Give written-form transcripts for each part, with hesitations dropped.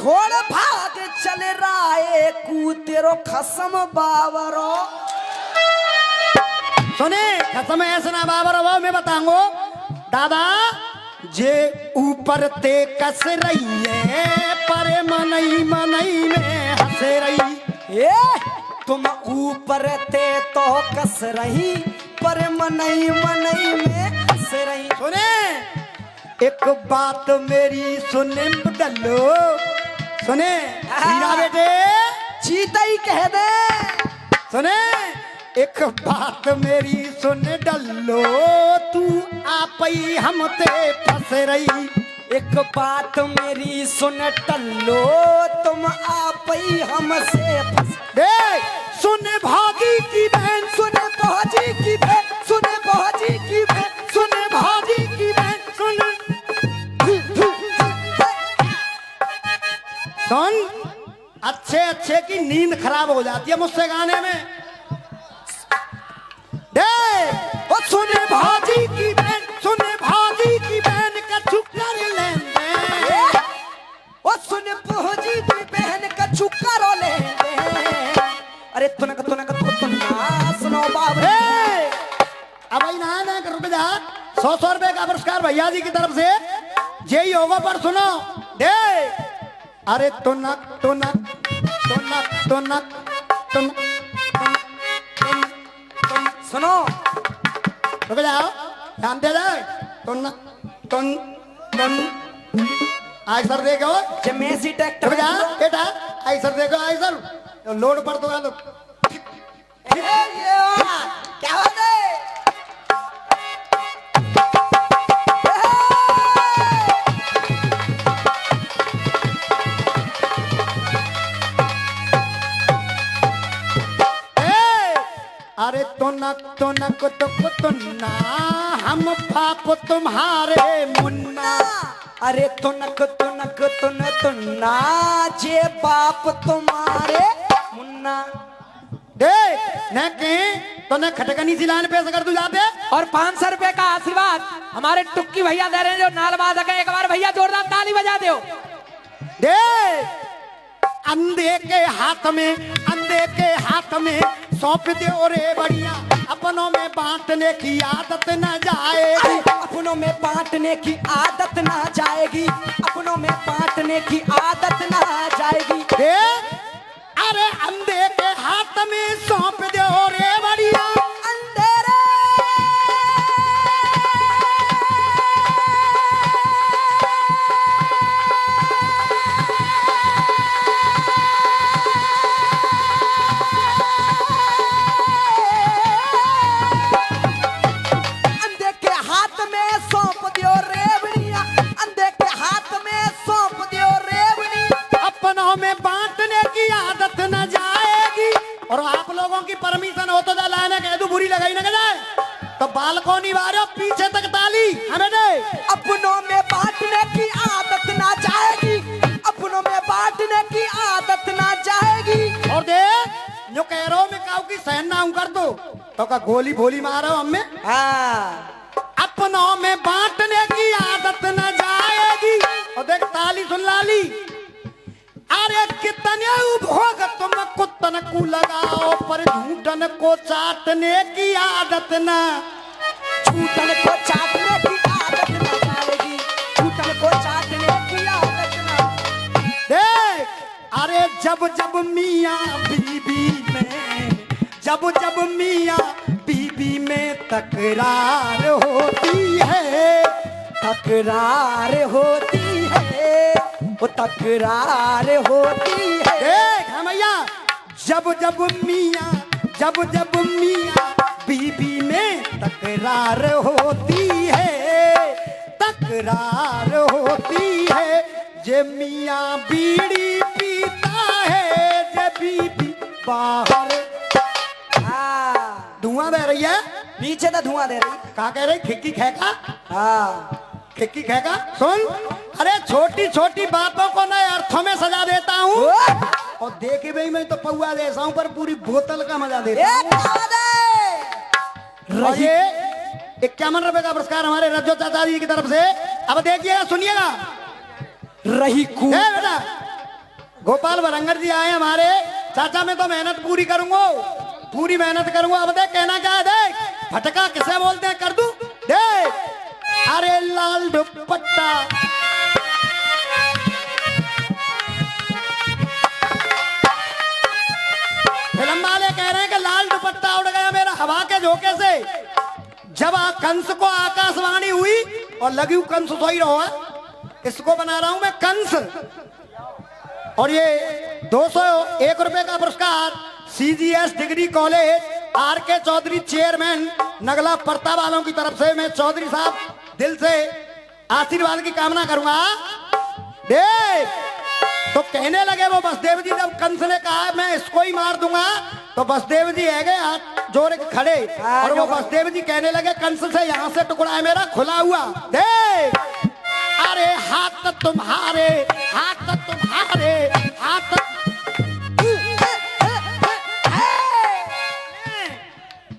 छोड़ भाग चल राए कू तेरो खसम बावरो। सुने खसम ऐसे ना बाबर वो मैं बताऊंगो दादा जे ऊपर ते कस रही है पर मनई मनई में हंस रही। ए तुम ऊपर ते तो कस रही पर मनई मनई में हंस रही। सुने एक बात मेरी सुने डल्लो सुने हीरा बेटे चीता ही कह दे। सुने एक बात मेरी सुन डल्लो तू आप ही हम ते फंस रही। एक बात मेरी सुन टल्लो तुम आप ही हमसे फंस। सुन भागी की बहन सुन भाजी की बहन सुन भाजी की बहन सुन भागी की बहन सुन सुन अच्छे अच्छे की नींद खराब हो जाती है मुझसे गाने में। ओ सुने भाजी की बहन सुने भाजी की बहन का चुकर लेंदे। ओ सुन भाजी की बहन का चुकर लेंदे। अरे तुनक तुनक तुनका सुनो बाबू। अब भाई ना कर रुक जा 100 रुपए का पुरस्कार भैया जी की तरफ से यही होगा पर सुनो दे। अरे तुनक तुनक तुनक तुनक तुनक सुनो रुक जाओ ध्यान दे जाए तुन तुन तुन आई सर देखो जब मेसी ट्रैक्टर रुक जा बेटा आई सर देखो आई सर लोड पर तो लो क्या बात है। अरे तुनक तुनक तुक तुन्ना हम पाप तुम्हारे मुन्ना। अरे तुनक तुनक तुन तुन्ना जे बाप तुम्हारे मुन्ना। देख न के तूने खटकनी सिलाने पे कर तू जाते। और 500 रुपए का आशीर्वाद हमारे टुक्की भैया दे रहे हैं जो नाल वादक है। एक बार भैया जोरदार ताली बजा दो। देख अंधे के हाथ में सौंप दो रे बढ़िया अपनों में बांटने की आदत न जाएगी। अपनों में बांटने की आदत ना जाएगी। अपनों में बांटने की आदत ना जाएगी। अरे अंधे के हाथ में सौंप दो रे बढ़िया अंधेरे परमिशन हो तो लाने कह दू बुरी लगाई ना जाए तो बालकोनी वाले पीछे तक ताली हमें दे। अपनों में बांटने की आदत ना जाएगी। अपनों में बांटने की आदत ना जाएगी। और दे जो कह रहा हूं मैं काऊ की सहन ना कर दो तो का गोली भोली मारो हमें। अपनों में बांटने की आदत ना जाएगी। और देख ताली सुन लाली। अरे कितने उपभोग तुम कुत्तन को लगाओ पर झूठन को चाटने की आदत ना। झूठन को चाटने की आदत ना जाएगी। झूठन को चाटने की आदत ना। देख अरे जब जब मियाँ बीबी में तकरार होती है। तकरार होती है वो तकरार होती है। देख भैया जब जब मियाँ बीबी में तकरार होती है। तकरार होती है जे मियाँ बीड़ी पीता है जे बीबी बाहर धुआं दे रही है। पीछे तो धुआं दे रही। कहा कह रही खिक्की खेका। खिक्की खेका सुन। अरे छोटी छोटी बातों को नए अर्थों में सजा देता हूँ। और देखे भाई मैं तो पौआ देता हूँ पर पूरी बोतल का मजा देता हूँ। ये 51 रुपए का पुरस्कार हमारे रज्जो चाचा जी की तरफ से। अब देखिएगा सुनिएगा। रही कूद बेटा गोपाल वरंगर जी आए हमारे। चाचा मैं तो मेहनत पूरी करूंगा, पूरी मेहनत करूंगा। अब देख कहना क्या है, देख फटका किसे बोलते हैं कर दूं, देख। अरे लाल दुपट्टा फिल्म वाले कह रहे हैं कि लाल दुपट्टा उड़ गया मेरा हवा के झोंके से। जब कंस को आकाशवाणी हुई और लगी कंस सोई रहो है, इसको बना रहा हूं मैं कंस। और ये 201 रुपए का पुरस्कार CGS degree college RK Chaudhary chairman Nagla Parta वालों की तरफ से मैं चौधरी साहब दिल से आशीर्वाद की कामना करूंगा। देख तो कहने लगे वो बसदेव जी, जब कंस ने कहा मैं इसको ही मार दूंगा, तो बसदेव जी है गए हाथ जोड़ के खड़े। और वो बसदेव जी कहने लगे कंस से यहाँ से टुकड़ा है मेरा खुला हुआ, देख। अरे हाथ तुम्हारे, हाथ तुम्हारे, हाथ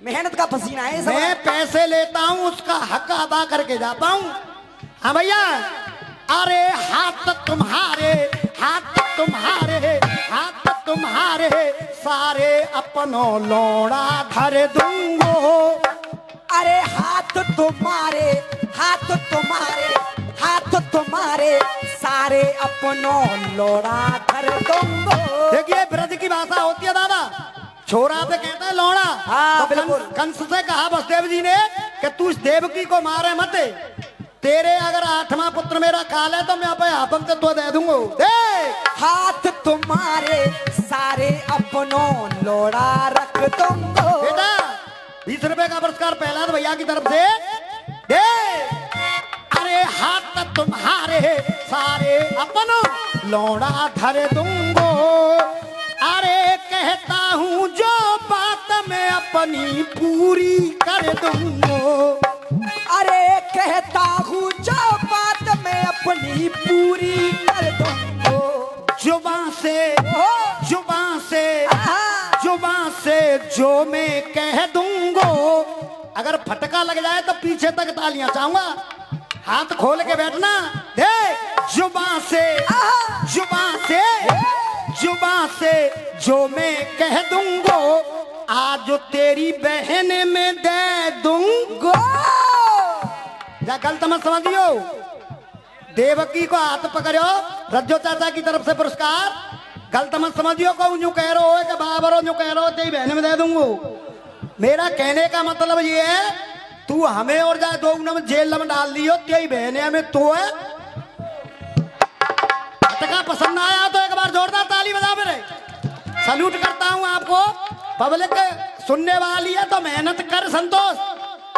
मेहनत का पसीना है। मैं पैसे लेता हूँ उसका हक अदा करके जाता हूँ। हाँ भैया। अरे हाथ तुम्हारे, हाथ तुम्हारे, हाथ तुम्हारे, सारे अपनों लोड़ा धर दूंगो। अरे हाथ तुम्हारे, हाथ तुम्हारे, हाथ तुम्हारे, सारे अपनों लोड़ा धर दूंगो। देखिए ब्रज की भाषा होती है दादा, छोरा से कहता है लोड़ा। हाँ, तो बिल्कुल। कंस से कहा बसदेव जी ने कि तू इस देवकी को मारे मत, तेरे अगर 8वां पुत्र मेरा काल है तो मैं अपने आपन से तो दे दूंगा। देख हाथ तुम्हारे, सारे अपनों लोड़ा रख दूंगो। बेटा 20 रुपए का पुरस्कार पहला भैया की तरफ से। देख अरे हाथ तुम्हारे, सारे अपनों लोड़ा धर दूंगो। अरे कहता हूँ जो बात मैं अपनी पूरी कर दूंगो। अरे कहता हूँ जो बात मैं अपनी पूरी कर दूंगो। जुबान से, जुबान से, आहा। जुबान से जो मैं कह दूंगो। अगर फटका लग जाए तो पीछे तक तालियां चाहूंगा, हाथ खोल के बैठना। देख जुबान से, जुबान से, जुबान से जो मैं कह दूंगो, आज तेरी बहन में दे दूंगो। क्या गलत मत समझियो। देवकी को हाथ पकड़ो, रज्जो चाचा की तरफ से पुरस्कार। गलत मत समझियो को यूं कह रहे हो कि बाबरो यूं कह रहे हो तेरी बहन में दे दूंगो। मेरा कहने का मतलब ये है तू हमें और जाए दो में जेल में डाल दियो, तेरी बहन में तो है। फटका पसंद आया तो एक बार जोरदार ताली बजा मेरे। सल्यूट करता हूं आपको। पब्लिक सुनने वाली है तो मेहनत कर संतोष,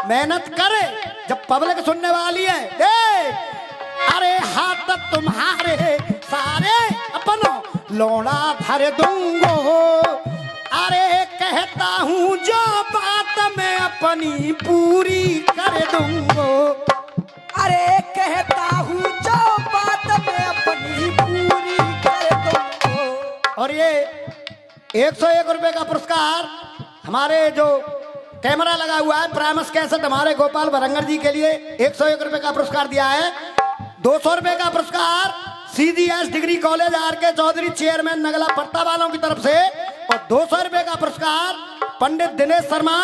मेहनत करे जब पब्लिक सुनने वाली है। अरे हाथ तुम्हारे, सारे अपनों लोड़ा धर दूंगो। अरे कहता हूँ जो बात मैं अपनी पूरी कर दूंगो। अरे कहता हूँ जो बात मैं अपनी पूरी कर दूंगो। और ये 101 रुपए का पुरस्कार हमारे जो कैमरा लगा हुआ है प्राइमस कैसेट हमारे गोपाल वरंगर जी के लिए 101 रुपए का पुरस्कार दिया है। 200 रुपए का पुरस्कार CGS degree college RK Chaudhary chairman Nagla Patta वालों की तरफ से। और 200 रुपए का पुरस्कार पंडित दिनेश शर्मा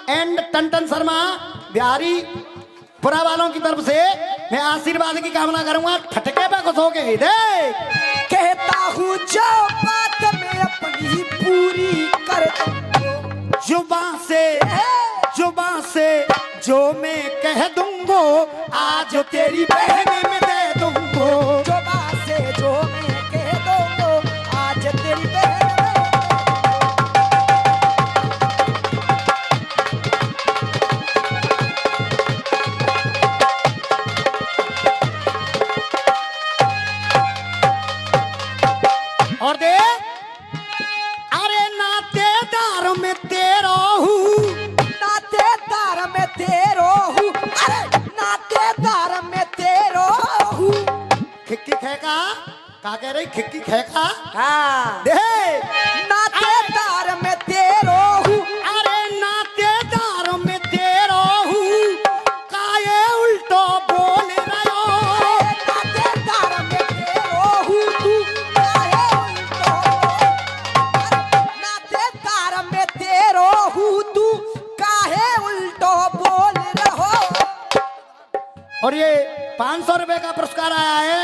एंड टंटन शर्मा बिहारी पुरा वालों की तरफ से। मैं आशीर्वाद की कामना करूंगा। फटके पे खुश हो गए। कहता हूँ जो बात मैं अपनी पूरी कर दूंगो। जुबान से, जुबान से जो मैं कह दूंगो, आज तेरी बहन में दे दूंगो। जुबान से जो मैं कह दूंगो, आज तेरी बहन और दे। अरे नातेदार में तेरा हूँ, नातेदार में तेरो हूँ। अरे नातेदार में तेरो हूँ। खिक्की खेका का कह रही, खिक्की खेका। हाँ दे नातेदार में तेरो हूँ। अरे नातेदार में तेरा हूँ, काये उल्टो बोल रहे हो। नातेदार में तेरो हूँ, तू काहे उल्टो और ये 500 रुपए का पुरस्कार आया है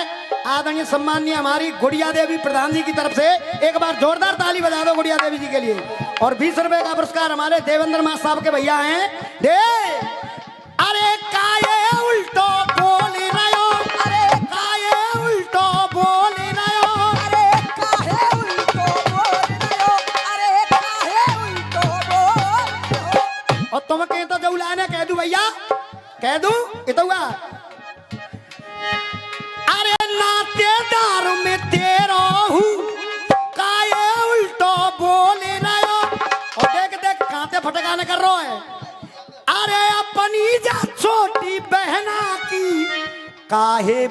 आदरणीय सम्माननीय हमारी गुड़िया देवी प्रधान जी की तरफ से। एक बार जोरदार ताली बजा दो गुड़िया देवी जी के लिए। और 20 रुपए का पुरस्कार हमारे देवेंद्र मास साहब के भैया हैं। दे अरे काये उल्टो बोल रहे हो, अरे काये उल्टो बोल रहे हो, अरे काहे उल्टो बोल रहे हो, अरे काहे उल्टो बोल रहे हो। और तुम कहीं तो जऊला ने कह दू भैया, कह दू इतुआ। अरे नातेदार में तेरा हूँ, काये उल्टो बोल रहे हो। और देख देख कांते फटकाने कर रहा है। अरे अपनी जा छोटी बहना की काहे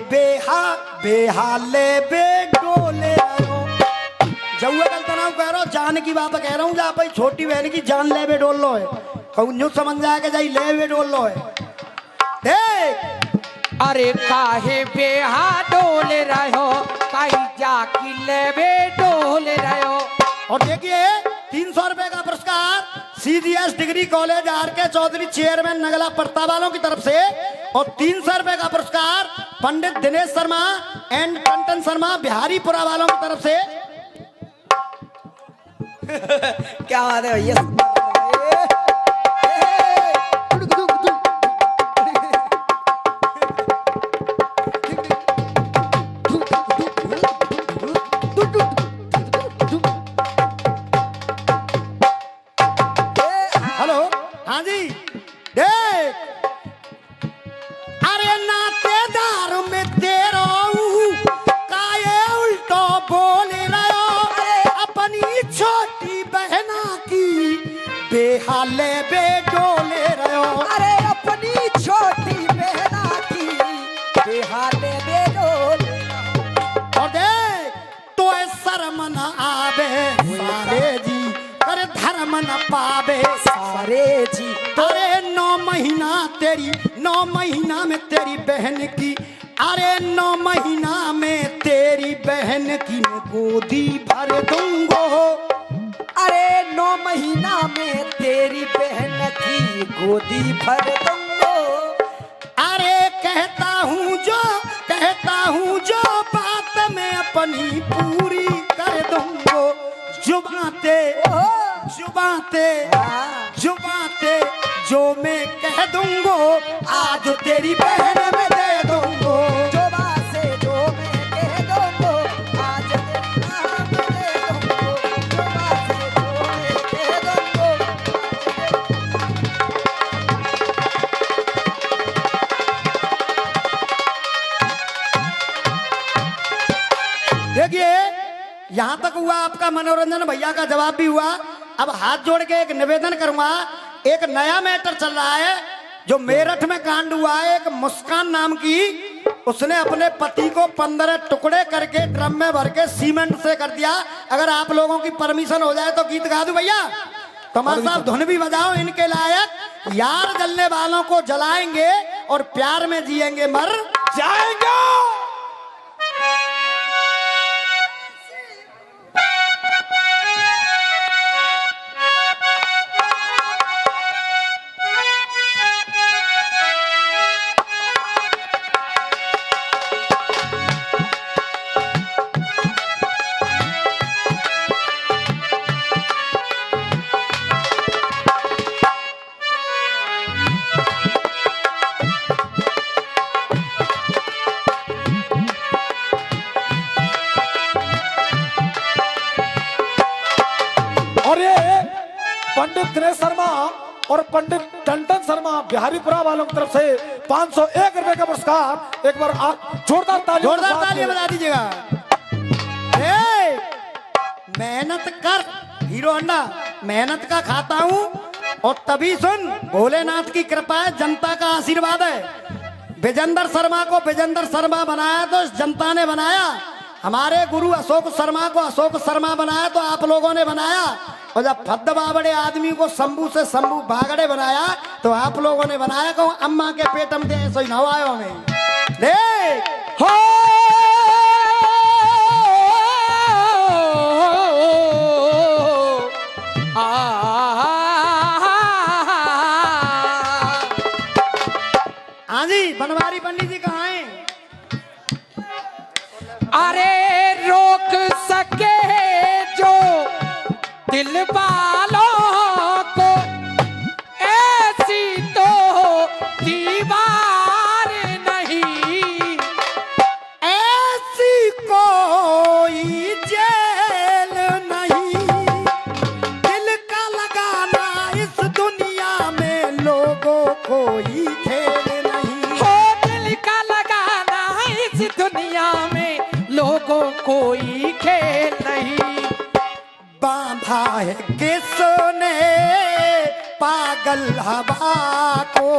बेहाले बेडोले रहो। जऊआ गलत ना कह रहा हूँ, जान की बात कह रहा हूँ। जा भाई छोटी बहन की जान ले बे डोल लो है, कहूँ समझ जाए के जाई ले बे डोल लो है। देख अरे काहे बेहा डोल रहो, काई जाकी लेवे डोल रहो। और देखिए 300 रुपए का पुरस्कार CGS डिग्री कॉलेज आर के चौधरी चेयरमैन नगला पड़ता वालों की तरफ से। और 300 रुपए का पुरस्कार पंडित दिनेश शर्मा एंड कंटन शर्मा बिहारीपुरा वालों की तरफ से। क्या बात है भैया। हेलो, हाँ जी। देख अरे नातेदार में तेरा हूँ, काये उल्टो बोल रहे हो। अपनी छोटी बहना की बेहाले बेडोले रहे हो। अरे अपनी छोटी बहना की बेहाले बेडोल। और देख तो शर्म न आवे सारे जी, कर धर्म न पावे सारे जी। अरे 9 महीना में तेरी बहन की, अरे 9 महीना में तेरी बहन की मैं गोदी भर दूंगो। अरे 9 महीना में तेरी बहन की गोदी भर दूंगो। अरे कहता हूँ जो बात मैं अपनी पूरी कर दूंगो। जुबाते जो मैं कह दूंगो, आज तेरी बहन में दे दूंगो। जुबा से जो मैं कह दूंगो, आज तेरी बहन में दे दूंगो। जुबा से जो मैं कह दूंगो। देखिए यहाँ तक हुआ आपका मनोरंजन, भैया का जवाब भी हुआ। अब हाथ जोड़ के एक निवेदन करूंगा। एक नया मैटर चल रहा है जो मेरठ में कांड हुआ है। एक मुस्कान नाम की, उसने अपने पति को 15 टुकड़े करके ड्रम में भर के सीमेंट से कर दिया। अगर आप लोगों की परमिशन हो जाए तो गीत गा दूं भैया। कमल साहब धुन भी बजाओ इनके लायक। यार जलने वालों को जलाएंगे और प्यार में जिएंगे मर जाएंगे। पंडित दिनेश शर्मा और पंडित टंटन शर्मा बिहारीपुरा वालों की तरफ से 501 रुपए का पुरस्कार। एक बार जोरदार ताली बजा दीजिएगा। मेहनत कर हीरो अंडा, मेहनत का खाता हूँ। और तभी सुन, भोलेनाथ की कृपा है, जनता का आशीर्वाद है। विजेंद्र शर्मा को विजेंद्र शर्मा बनाया तो जनता ने बनाया। हमारे गुरु अशोक शर्मा को अशोक शर्मा बनाया तो आप लोगों ने बनाया। और जब फद्द बाबड़े आदमी को शंभू से शंभू बागड़े बनाया तो आप लोगों ने बनाया। कहूँ अम्मा के पेट में दे सो नवायो में देख हो हाँ जी बनवारी पंडित जी कोई खेल नहीं। बांधा है किसने पागल हवा को,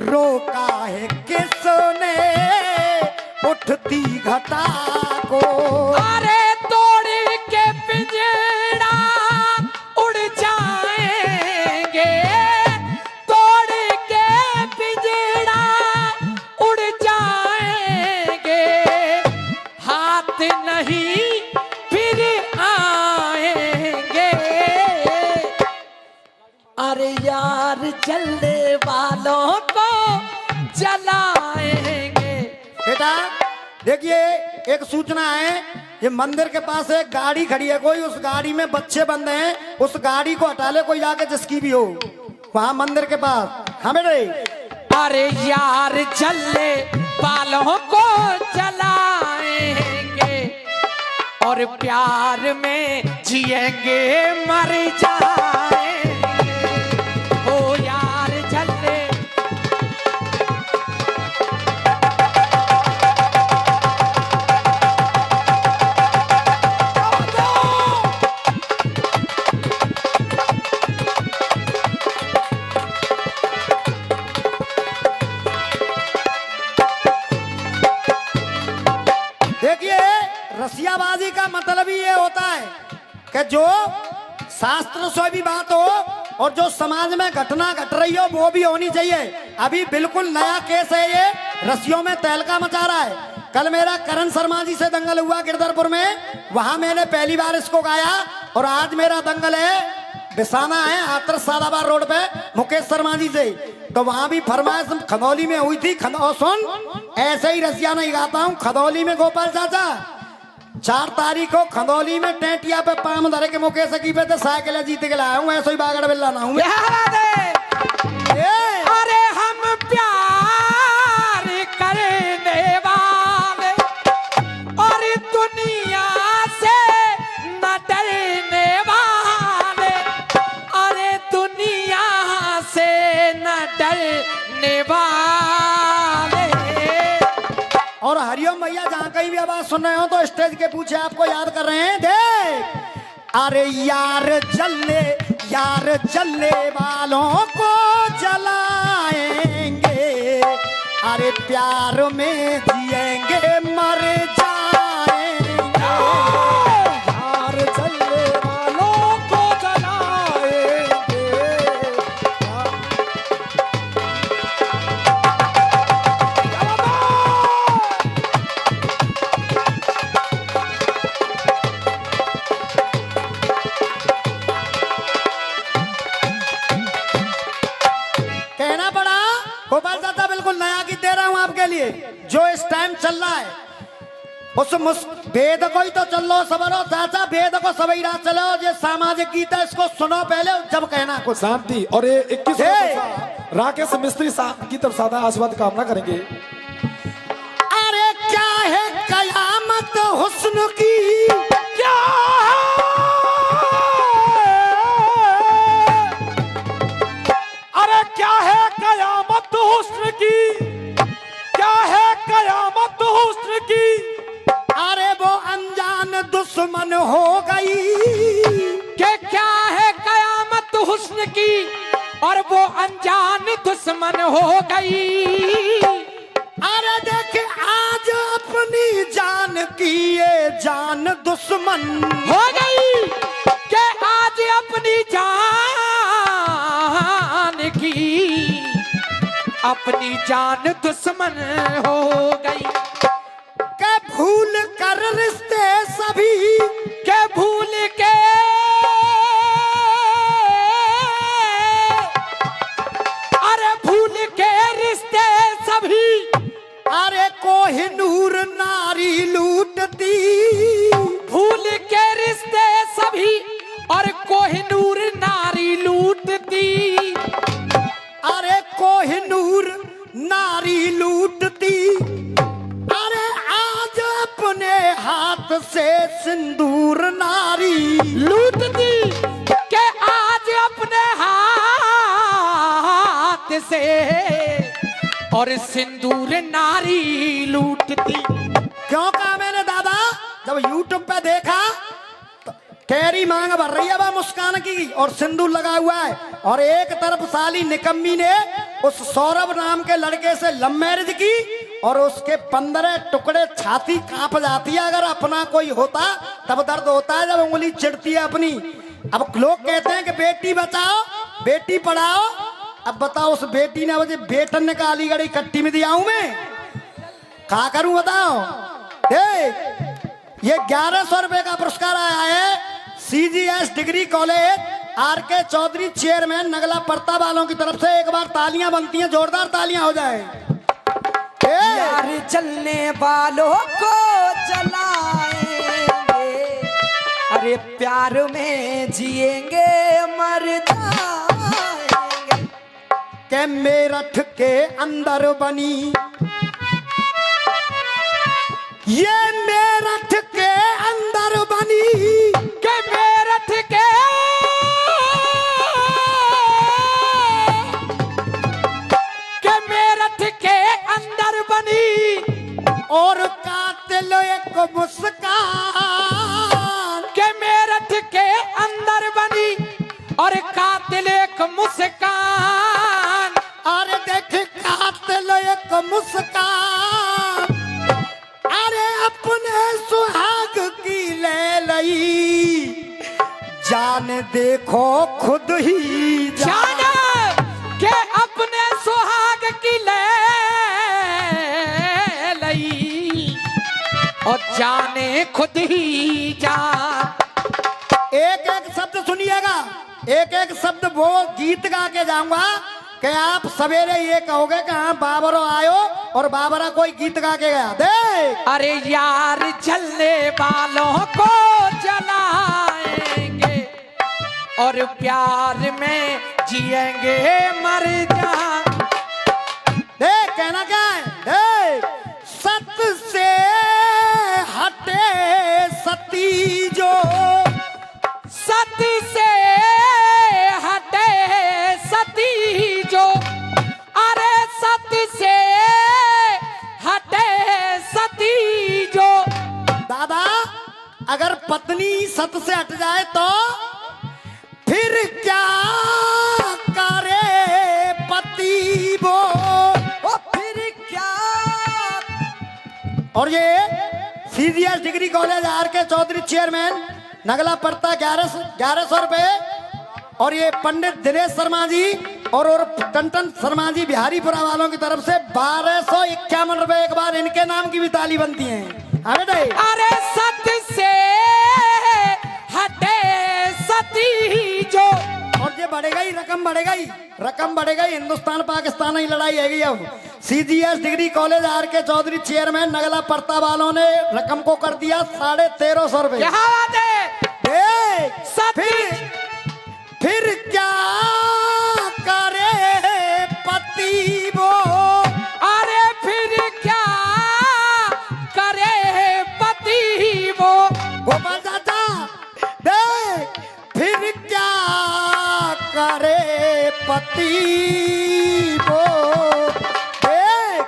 रोका है किसने उठती घटा को। अरे तोड़ के पिंजड़ा उड़ जाएंगे, तोड़ के पिंजड़ा उड़ जाएंगे, हाथ नहीं फिर आएंगे। अरे यार जलने वालों को जलाएंगे। बेटा देखिए, एक सूचना है, ये मंदिर के पास एक गाड़ी खड़ी है, कोई उस गाड़ी में बच्चे बंद हैं, उस गाड़ी को हटा ले कोई जाके, जिसकी भी हो, वहां मंदिर के पास। हाँ बेटे। अरे यार जलने वालों को जलाएंगे, और प्यार में जिएंगे मर जाएंगे। ओ यार जलने। देखिए, रसियाबाजी का मतलब ही ये होता है कि जो शास्त्र से भी बात हो और जो समाज में घटना घट रही हो वो भी होनी चाहिए। अभी बिल्कुल नया केस है ये, रसियों में तहलका मचा रहा है। कल मेरा करण शर्मा जी से दंगल हुआ गिरधरपुर में, वहां मैंने पहली बार इसको गाया, और आज मेरा दंगल है बिसाना है हाथरस सादाबाद रोड पे मुकेश शर्मा जी से, तो वहां भी फरमाइश खदौली में हुई थी। सुन, ऐसे ही रसिया नहीं गाता हूँ। खदौली में गोपाल चाचा 4 तारीख को खदौली में टेंटिया पे पाम धरे के मुकेश की पे साइकिल जीत के लाया हूँ। ऐसे ही बागड़ बिल्ला ना हूँ। अरे हम प्यार करने वाले और दुनिया से न डरने वाले, अरे दुनिया से न डरने वाले। और हरिओम भैया जहाँ कहीं भी आवाज सुन रहे हो तो स्टेज के पीछे आपको याद कर रहे हैं। देख, अरे यार जलने वालों को जलाएंगे, अरे प्यार में जिएंगे मर जाएंगे। यार जलने वालों को जलाएंगे। कहना पड़ा गोपाल चाचा, बिल्कुल नया गीत दे रहा हूं आपके लिए, जो इस टाइम चल रहा है उस वेद को ही तो चल लो सबरो चाचा, वेद को सवेरा चलो। ये सामाजिक गीत है, इसको सुनो पहले जब कहना कुछ। शांति। और ये 21 राकेश मिस्त्री साहब की तरफ सादा आशीर्वाद कामना करेंगे। अरे क्या है कयामत हुस्न की, क्या अरे क्या है कयामत हुस्न की, क्या है कयामत हुस्न की। अरे वो अनजान दुश्मन हो गई, के क्या है कयामत हुस्न की, और वो अनजान दुश्मन हो गई। अरे देख आज अपनी जान की ये जान दुश्मन हो गई, के आज अपनी जान की अपनी जान दुश्मन हो गई। के भूल कर रिश्ते सभी, के भूल के अरे भूल के रिश्ते सभी, अरे कोहिनूर नारी लूटती, भूल के रिश्ते सभी और कोहिनूर नारी लूटती। अरे कोहिनूर नारी लूटती, अरे आज अपने हाथ से सिंदूर नारी लूटती, के आज अपने हाथ से और सिंदूर नारी लूटती। क्यों कहा मैंने दादा, जब यूट्यूब पे देखा तो कैरी मांग भर रही है वह मुस्कान की और सिंदूर लगा हुआ है, और एक तरफ साली निकम्मी ने उस सौरभ नाम के लड़के से लव मैरिज की और उसके 15 टुकड़े, छाती कांप जाती है। अगर अपना कोई होता तब दर्द होता है जब उंगली चिढ़ती है अपनी। अब लोग कहते हैं कि बेटी बचाओ बेटी पढ़ाओ, अब बताओ उस बेटी ने मुझे बेटन ने का अलीगढ़ इकट्ठी में दिया हूं मैं, क्या करूं बताओ। ये 1100 रुपए का पुरस्कार आया है CGS degree college RK Chaudhary chairman Nagla Parta वालों की तरफ से। एक बार तालियां बनती हैं, जोरदार तालियां हो जाए। यार जलने वालों को जलाएंगे, अरे प्यार में जिएंगे मर जाएंगे। के मेरठ के अंदर बनी, ये मेरठ के अंदर बनी, के मेरठ के मेरठ के अंदर बनी और कातिल एक मुस्कान, के मेरठ के अंदर बनी और कातिल एक मुस्कान। अरे देख कातिल एक मुस्कान, अरे अपने सुहाग की ले लई, जान देखो खुद ही जान के अपने सुहाग की ले लई और जाने खुद ही जान। एक एक शब्द सुनिएगा, एक एक शब्द वो गीत गा के जाऊंगा कि आप सवेरे ये कहोगे कि हाँ बाबरो आयो और बाबरा कोई गीत गा के गया। देख अरे यार जलने वालों को जलाएंगे और प्यार में जिएंगे मर जा। देख कहना क्या है, देख सत से हटे सती जो, सत से हटे सती जो, अरे सत से हटे सती जो। दादा अगर पत्नी सत से हट जाए तो फिर क्या करे पति वो, ओ फिर क्या। और ये CGS degree college RK Chaudhary chairman Nagla Parta 1100 रुपए, और ये पंडित दिनेश शर्मा जी और टंटन शर्मा जी बिहारीपुरा वालों की तरफ से 1251 रुपए। एक बार इनके नाम की भी ताली बनती है। अरे सत से हटे सती जो, और ये बढ़ेगा ही, रकम बढ़ेगा ही, रकम बढ़ेगा ही। हिंदुस्तान पाकिस्तान की लड़ाई हैगी अब। CGS degree college RK Chaudhary chairman Nagla Parta वालों ने रकम को कर दिया 1350 रुपए। क्या बात है। फिर क्या करे पति वो, अरे फिर क्या करे पति वो। गोपाल चाचा देख फिर क्या करे पति वो, देख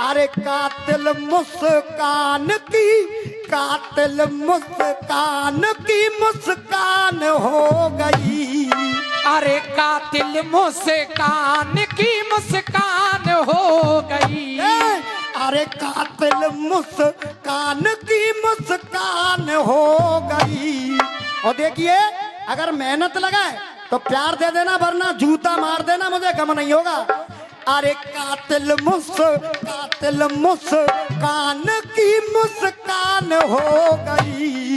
अरे कातिल मुस्कान की, कातिल मुस्कान की मुस्कान हो गई। अरे कातिल मुस्कान की मुस्कान हो गई। अरे कातिल मुस्कान की मुस्कान हो गई। और देखिए अगर मेहनत लगाए तो प्यार दे देना, वरना जूता मार देना, मुझे गम नहीं होगा। अरे कातिल मुस्कान की मुस्कान हो गई।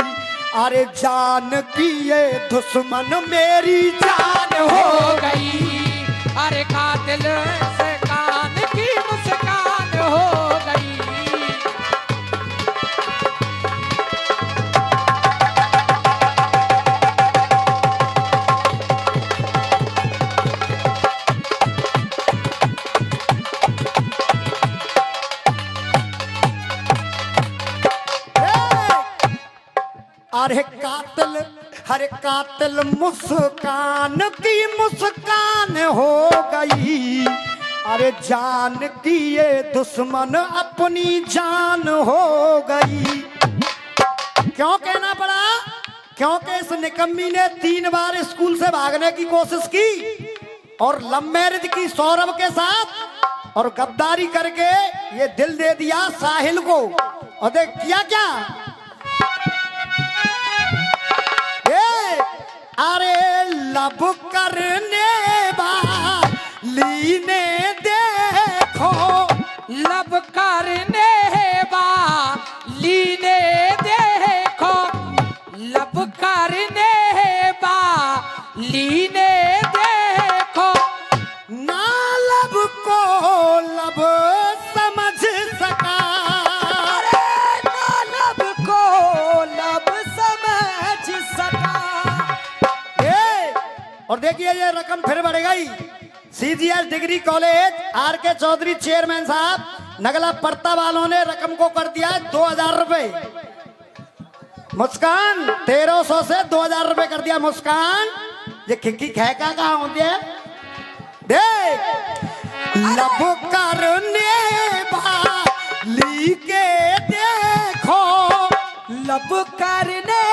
अरे जान की ये दुश्मन मेरी जान हो गई। अरे कातिल मुस्कान की मुस्कान हो गई। अरे कातिल मुस्कान की मुस्कान हो गई। अरे जान की ये दुश्मन अपनी जान हो गई। क्यों कहना पड़ा? क्योंकि इस निकम्मी ने 3 बार स्कूल से भागने की कोशिश की और लव मैरिज की सौरभ के साथ और गद्दारी करके ये दिल दे दिया साहिल को। और देख किया क्या? अरे लब करने वाली ने देखो, लब करने वाली ने देखो, लब करने वाली ने देखो, ना लब को लब समझ सका। अरे ना लब को लब समझ सका। और देखिए ये रकम फिर बढ़ गई। CGS degree college RK. Chaudhary chairman साहब, नगला परता वालों ने रकम को कर दिया 2000 रुपए। मुस्कान 1300 से 2000 रुपए कर दिया। मुस्कान ये खिक्की खैका कहाँ होती है? देख लब करने वाली के देखो, लब करने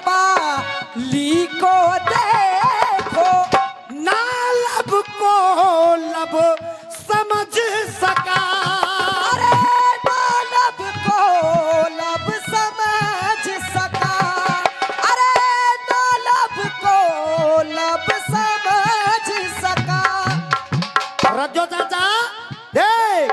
वाली को देखो, ना लब को लब समझ सका। अरे ना लब को लब समझ सका। अरे ना लब को लब समझ सका। रज्जो चाचा देख,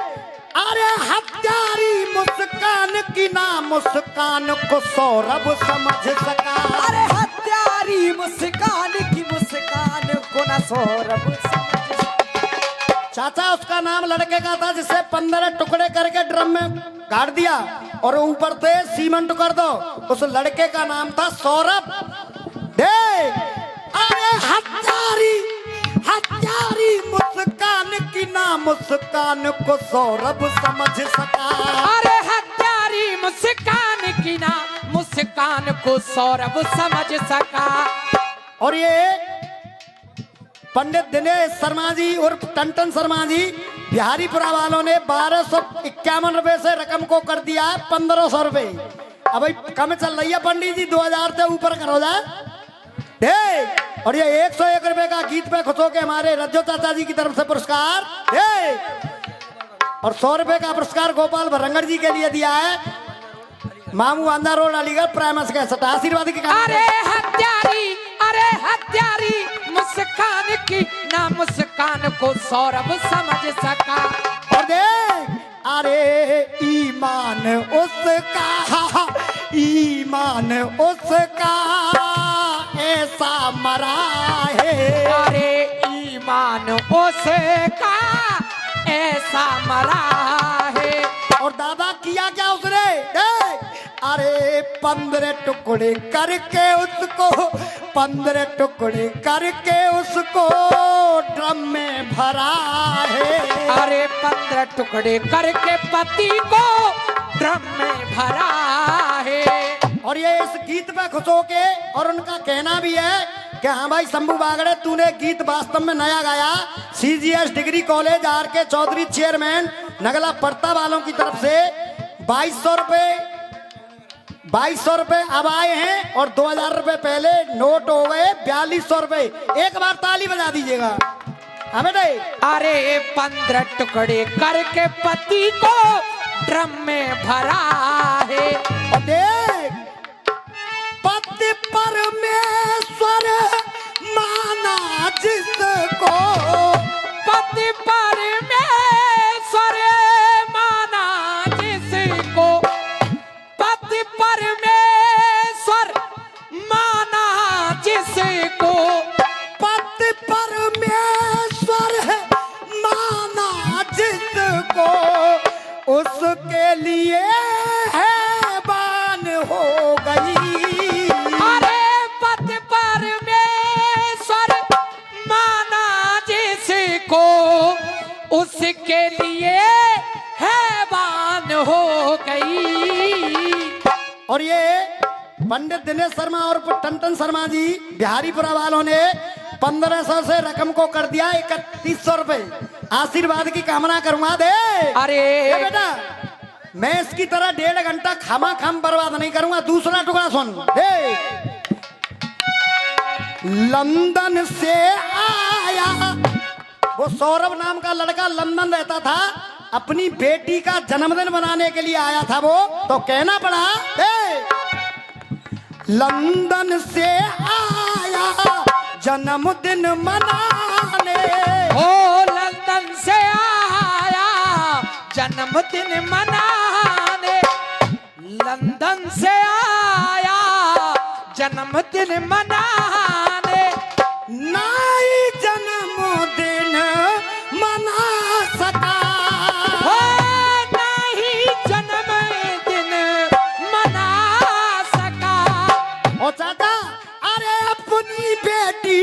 अरे हत्यारी मुस्कान की ना मुस्कान को सौरभ समझ सका। अरे हत्यारी मुस्कान की मुस्कान को न सौरभ समझ सका। चाचा उसका नाम लड़के का था जिसे 15 टुकड़े करके ड्रम में गाड़ दिया और ऊपर से सीमेंट कर दो। उस लड़के का नाम था सौरभ। देख अरे हत्यारी हत्यारी मुस्कान की ना मुस्कान को सौरभ समझ सका। अरे हत्यारी मुस्कान की ना मुस्कान को सौरभ समझ सका। और ये पंडित दिनेश शर्मा जी उर्फ टंटन शर्मा जी बिहारीपुरा वालों ने 1251 रुपए से रकम को कर दिया 1500 रुपए। अब भाई कम चल रही है पंडित जी, 2000 से ऊपर करो जाए। और ये 101 रुपए का गीत पे खुश होके हमारे रज्जो चाचा जी की तरफ से पुरस्कार और 100 रुपए का पुरस्कार गोपाल भरंगड़ जी के लिए दिया है मामू आंदा रोड अलीगढ़ प्राइमस के सटा आशीर्वाद की। अरे हत्यारी मुस्कान की ना मुस्कान को सौरभ समझ सका। और देख अरे ईमान उसका ऐसा मरा है। अरे ईमान उसका ऐसा मरा है। और दादा किया क्या उसने? देख अरे 15 टुकड़े करके उसको 15 टुकड़े करके उसको ड्रम में भरा है। अरे 15 टुकड़े करके पति को ड्रम में भरा है। और ये इस गीत पे खुश होके और उनका कहना भी है कि हाँ भाई शंभू बागड़े तूने गीत वास्तव में नया गाया। CGS degree college RK. Chaudhary chairman Nagla Parta वालों की तरफ से 2200 रुपए अब आए हैं और 2000 रुपए पहले नोट हो गए 4200 रुपए। एक बार ताली बजा दीजिएगा हमें। अरे 15 टुकड़े करके पति को ड्रम में भरा है। और देख पति परमेश्वर माना जिसको, पति परमेश्वर माना जिसको, पति परमेश्वर माना जिसको, पति परमेश्वर माना जिसको उसके लिए हैवान हो गई। अरे पति परमेश्वर माना जिसको उसके लिए हैवान हो गई। और ये पंडित दिनेश शर्मा और टंटन शर्मा जी बिहारीपुरा वालों ने 1500 से रकम को कर दिया 3100 रुपए। आशीर्वाद की कामना करूंगा। दे अरे बेटा मैं इसकी तरह 1.5 घंटा खामा खाम बर्बाद नहीं करूंगा। दूसरा टुकड़ा सुन। हे, लंदन से आया, वो सौरभ नाम का लड़का लंदन रहता था, अपनी बेटी का जन्मदिन मनाने के लिए आया था वो, तो कहना पड़ा लंदन से आया जन्मदिन मनाने। ओ लंदन से आया जन्मदिन मनाने, लंदन से आया जन्मदिन मनाने, नाई जन्मदिन मना सका, ओ नहीं जन्मदिन मना सका। ओ चाचा, अरे अपनी बेटी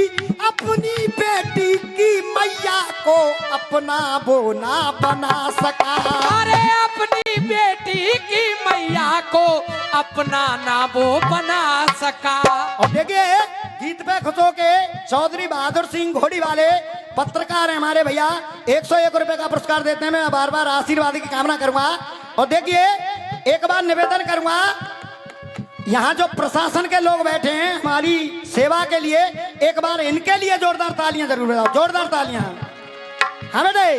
की मैया को अपना वो ना बना सका। अरे अपनी बेटी की मैया को अपना ना वो बना सका। और देखिए गीत पे खुश होके चौधरी बहादुर सिंह घोड़ी वाले पत्रकार हैं हमारे भैया, 101 रुपए का पुरस्कार देते हैं। मैं बार बार आशीर्वाद की कामना करूंगा। और देखिए एक बार निवेदन करूंगा, यहाँ जो प्रशासन के लोग बैठे हैं हमारी सेवा के लिए, एक बार इनके लिए जोरदार तालियां जरूर बजाओ, जोरदार तालियां। हाँ बेटे,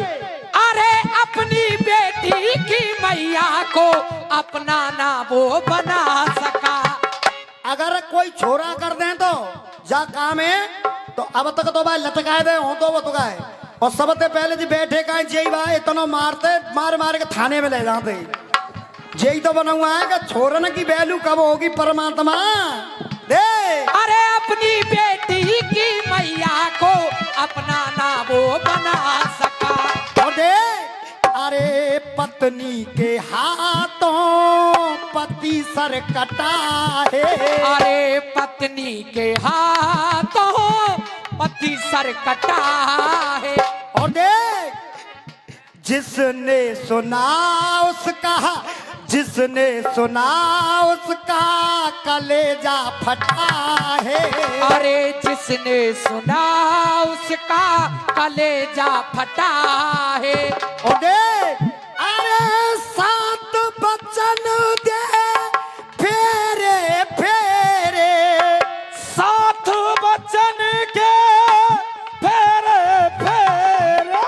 अरे अपनी बेटी की मैया को अपना ना वो बना सका। अगर कोई छोरा कर दें तो जा काम है, तो अब तक तो भाई लटकाए दे हो तो वो तो गाए। और सबसे पहले जी बैठे का जय भाई इतना मारते मार के थाने में ले जाते, यही तो बना हुआ है कि छोरन की वैल्यू कब होगी परमात्मा दे। अरे अपनी बेटी की मैया को अपना ना वो बना सका। और दे, अरे पत्नी के हाथों पति सर कटा है, अरे पत्नी के हाथों पति सर कटा है। और देख जिसने सुना उसका कलेजा फटा है। अरे जिसने सुना उसका कलेजा फटा है। और देख, अरे 7 बचन दे फेरे फेरे, 7 बचन के फेरे फेरे,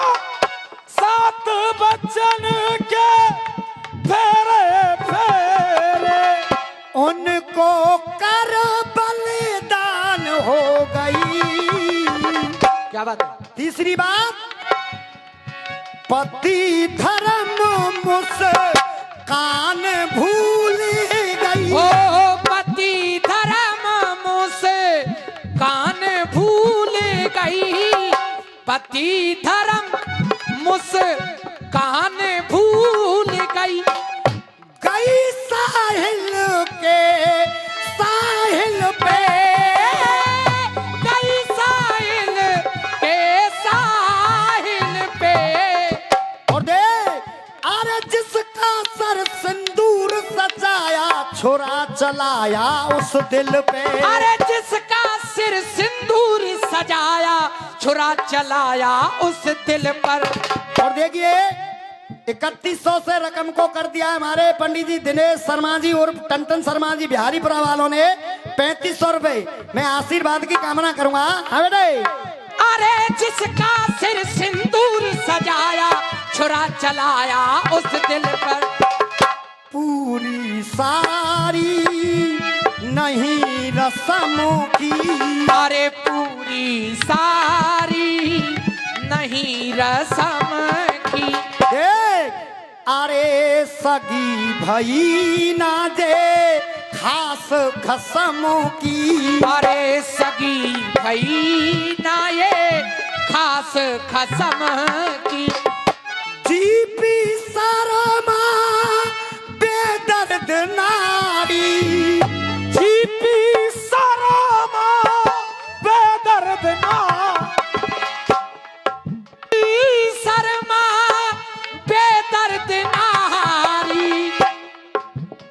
7 बचन के फेरे फेरे, उनको कर बलिदान हो गई। क्या बात है? तीसरी बात, पति धर्म मुस्कान भूल गई। ओ पति धर्म मुस्कान भूल गई, पति धर्म मुस्कान भूल गई। गई साहिल के साहिल पे, गई साहिल के साहिल पे। और दे, अरे जिसका सर सिंदूर सजाया छोरा चलाया उस दिल पे। अरे जिसका सिर सिंदूर सजाया छुरा चलाया उस दिल पर। और देखिए 3100 से रकम को कर दिया है हमारे पंडित जी दिनेश शर्मा जी और टंटन शर्मा जी बिहारीपुरा वालों ने 3500 रुपए। मैं आशीर्वाद की कामना करूंगा। हाँ बेटे, अरे जिसका सिर सिंदूर सजाया छुरा चलाया उस दिल पर। पूरी सारी नहीं रस्मों की, अरे पूरी सारी नहीं रस्म की। देख, अरे सगी भई ना दे खास खसमों की। अरे सगी भई ना ये खास खसम की। जीपी शर्मा बेदर्द नारी, जीपी शर्मा बेदर्द नारी, शर्मा बेदर्द नारी।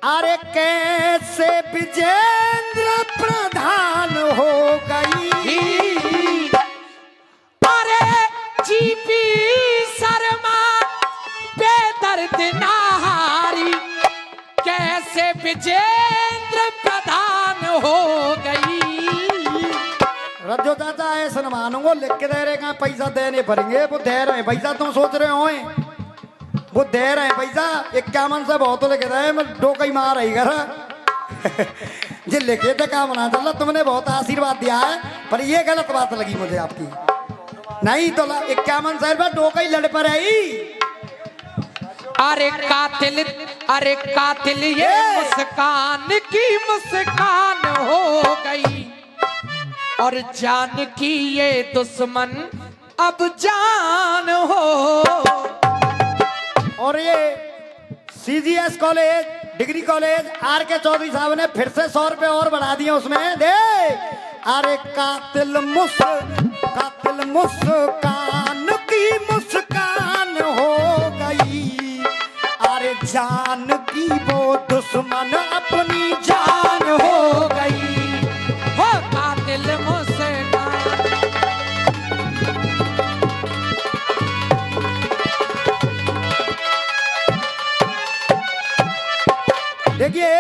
अरे कैसे विजेंद्र प्रधान हो गई। अरे जीपी मानूंगा, लिख के दे रहे कहाँ पैसा देने पड़ेंगे, वो दे रहे हैं पैसा, तुम सोच रहे हो वो दे रहे हैं पैसा। 51 से बहुत लिखे दे, मैं डोका ही मार रही घर जे लिखे थे काम ना चल, तुमने बहुत आशीर्वाद दिया है, पर ये गलत बात लगी मुझे आपकी। नहीं तो 51 से रुपये डोका ही लड़ पर आई। अरे कातिल ये मुस्कान की मुस्कान हो गई, और जान की ये दुश्मन अब जान हो। और ये CGS college, degree college RK Chaudhary साहब ने फिर से 100 रुपए और बढ़ा दिए उसमें दे। अरे कातिल मुस्कान की मुस्कान हो गई, अरे जान की वो दुश्मन अपनी जान हो गई। हो कातिल मुस्कान। देखिए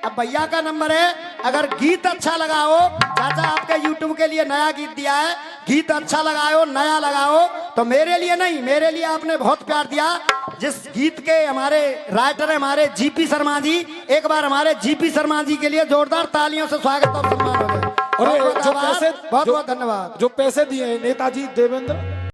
अब भैया का नंबर है, अगर गीत अच्छा लगाओ, चाचा आपके YouTube के लिए नया गीत दिया है, गीत अच्छा लगाओ, नया लगाओ, तो मेरे लिए नहीं, मेरे लिए आपने बहुत प्यार दिया। जिस गीत के हमारे राइटर है हमारे GP शर्मा जी, एक बार हमारे GP शर्मा जी के लिए जोरदार तालियों से स्वागत और सम्मान हो जाए। और जो पैसे बहुत बहुत धन्यवाद। जो पैसे दिए नेताजी देवेंद्र